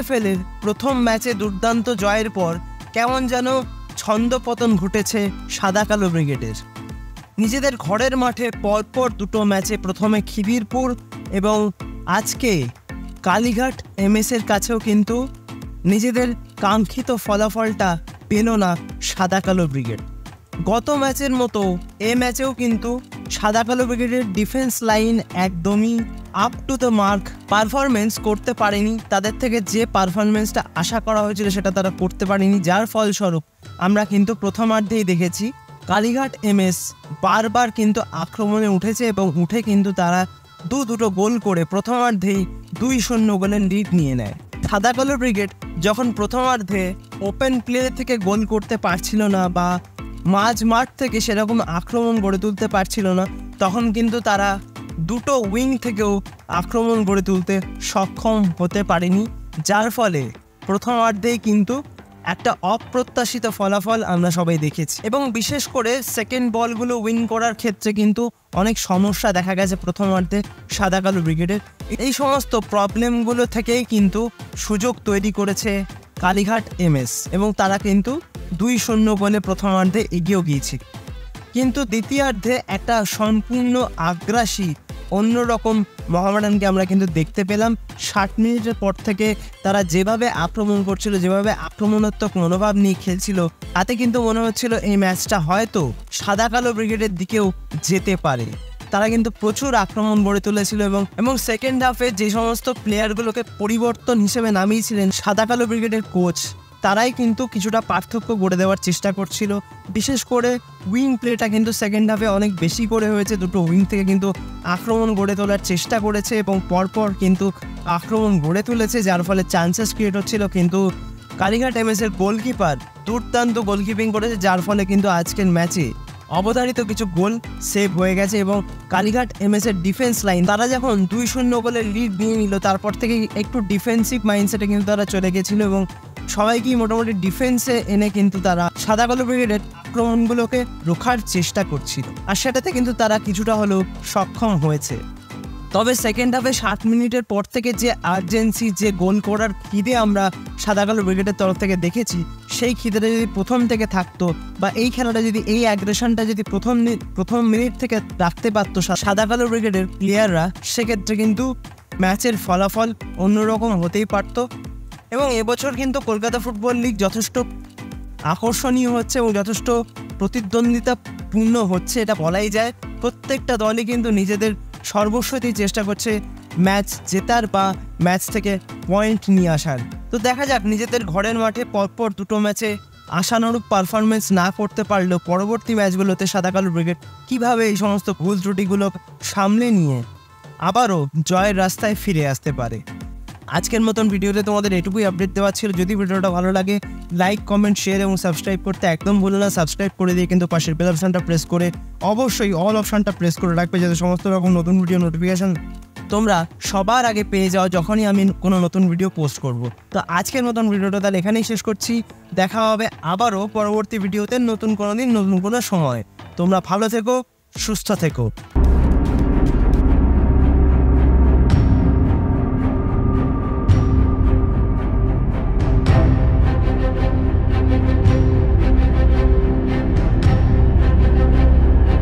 আইএফএলের প্রথম ম্যাচে দুর্দান্ত জয়ের পর কেমন যেন ছন্দপতন ঘটেছে সাদা কালো ব্রিগেডের। নিজেদের ঘরের মাঠে পরপর দুটো ম্যাচে, প্রথমে খিদিরপুর এবং আজকে কালীঘাট এমএসের কাছেও কিন্তু নিজেদের কাঙ্ক্ষিত ফলাফলটা পেল না সাদা কালো ব্রিগেড। গত ম্যাচের মতো এ ম্যাচেও কিন্তু সাদা কালো ব্রিগেডের ডিফেন্স লাইন একদমই up to the mark performance করতে পারেনি। তাদের থেকে যে পারফরমেন্সটা আশা করা হয়েছিল সেটা তারা করতে পারেনি, যার ফলস্বরূপ আমরা কিন্তু প্রথমার্ধেই দেখেছি কালীঘাট এমএস বারবার কিন্তু আক্রমণে উঠেছে এবং উঠে কিন্তু তারা দুটো গোল করে প্রথমার্ধেই 2-0 গোলের লিড নিয়ে নেয়। সাদা কালো ব্রিগেড যখন প্রথমার্ধে ওপেন প্লে থেকে গোল করতে পারছিল না বা মাঝ মাঠ থেকে সেরকম আক্রমণ গড়ে তুলতে পারছিল না, তখন কিন্তু তারা দুটো উইং থেকেও আক্রমণ গড়ে তুলতে সক্ষম হতে পারেনি, যার ফলে প্রথমার্ধেই কিন্তু একটা অপ্রত্যাশিত ফলাফল আমরা সবাই দেখেছি। এবং বিশেষ করে সেকেন্ড বলগুলো উইন করার ক্ষেত্রে কিন্তু অনেক সমস্যা দেখা গেছে প্রথমার্ধে সাদা কালো ব্রিগেডের। এই সমস্ত প্রবলেমগুলো থেকেই কিন্তু সুযোগ তৈরি করেছে কালীঘাট এমএস এবং তারা কিন্তু 2-0 গোলে প্রথমার্ধে এগিয়েও গিয়েছে। কিন্তু দ্বিতীয়ার্ধে একটা সম্পূর্ণ আগ্রাসী অন্যরকম মোহামেডানকে আমরা কিন্তু দেখতে পেলাম। 60 মিনিটের পর থেকে তারা যেভাবে আক্রমণ করছিল, যেভাবে আক্রমণাত্মক মনোভাব নিয়ে খেলছিল, তাতে কিন্তু মনে হচ্ছিল এই ম্যাচটা হয়তো সাদা কালো ব্রিগেডের দিকেও যেতে পারে। তারা কিন্তু প্রচুর আক্রমণ গড়ে তুলেছিল এবং সেকেন্ড হাফে যে সমস্ত প্লেয়ারগুলোকে পরিবর্তন হিসেবে নামিয়েছিলেন সাদা কালো ব্রিগেডের কোচ, তারাই কিন্তু কিছুটা পার্থক্য গড়ে দেওয়ার চেষ্টা করছিল। বিশেষ করে উইং প্লেটা কিন্তু সেকেন্ড হাফে অনেক বেশি করে হয়েছে। দুটো উইং থেকে কিন্তু আক্রমণ গড়ে তোলার চেষ্টা করেছে এবং পরপর কিন্তু আক্রমণ গড়ে তুলেছে, যার ফলে চান্সেস ক্রিয়েট হচ্ছিল। কিন্তু কালীঘাট এমএসের গোলকিপার দুর্দান্ত গোলকিপিং করেছে, যার ফলে কিন্তু আজকের ম্যাচে অবধারিত কিছু গোল সেভ হয়ে গেছে। এবং কালীঘাট এমএসের ডিফেন্স লাইন তারা যখন 2-0 গোলের লিড নিয়ে নিল, তারপর থেকে একটু ডিফেন্সিভ মাইন্ডসেটে কিন্তু তারা চলে গেছিল এবং সবাইকেই মোটামুটি ডিফেন্সে এনে কিন্তু তারা সাদা কালো ব্রিগেডের আক্রমণগুলোকে রোখার চেষ্টা করছিল, আর সেটাতে কিন্তু তারা কিছুটা হলেও সক্ষম হয়েছে। তবে সেকেন্ড হাফে 60 মিনিটের পর থেকে যে আর্জেন্সি, যে গোল করার খিদে আমরা সাদা কালো ব্রিগেডের তরফ থেকে দেখেছি, সেই খিদেটা যদি প্রথম থেকে থাকতো বা এই খেলাটা যদি, এই অ্যাগ্রেশনটা যদি প্রথম মিনিট থেকে রাখতে পারতো সাদা কালো ব্রিগেডের প্লেয়াররা, সেক্ষেত্রে কিন্তু ম্যাচের ফলাফল অন্যরকম হতেই পারতো। এবং এবছর কিন্তু কলকাতা ফুটবল লিগ যথেষ্ট আকর্ষণীয় হচ্ছে এবং যথেষ্ট প্রতিদ্বন্দ্বিতাপূর্ণ হচ্ছে, এটা বলাই যায়। প্রত্যেকটা দলই কিন্তু নিজেদের সর্বস্বতেই চেষ্টা করছে ম্যাচ জেতার বা ম্যাচ থেকে পয়েন্ট নিয়ে আসার। তো দেখা যাক, নিজেদের ঘরের মাঠে পরপর দুটো ম্যাচে আশানুরূপ পারফরমেন্স না করতে পারলেও পরবর্তী ম্যাচগুলোতে সাদা কালো ব্রিগেড কীভাবে এই সমস্ত ভুল ত্রুটিগুলো সামলে নিয়ে আবারও জয়ের রাস্তায় ফিরে আসতে পারে। আজকের মতন ভিডিওতে তোমাদের এটুকুই আপডেট দেওয়া ছিল। যদি ভিডিওটা ভালো লাগে, লাইক, কমেন্ট, শেয়ার এবং সাবস্ক্রাইব করতে একদম ভুলো না। সাবস্ক্রাইব করে দিয়ে কিন্তু পাশের বেল অপশানটা প্রেস করে অবশ্যই অল অপশানটা প্রেস করে রাখবে, যাতে সমস্ত রকম নতুন ভিডিও নোটিফিকেশান তোমরা সবার আগে পেয়ে যাও যখনই আমি কোনো নতুন ভিডিও পোস্ট করব। তো আজকের মতন ভিডিওটা তাহলে এখানেই শেষ করছি। দেখা হবে আবারও পরবর্তী ভিডিওতে নতুন কোনো দিন, নতুন কোনো সময়। তোমরা ভালো থেকো, সুস্থ থেকো।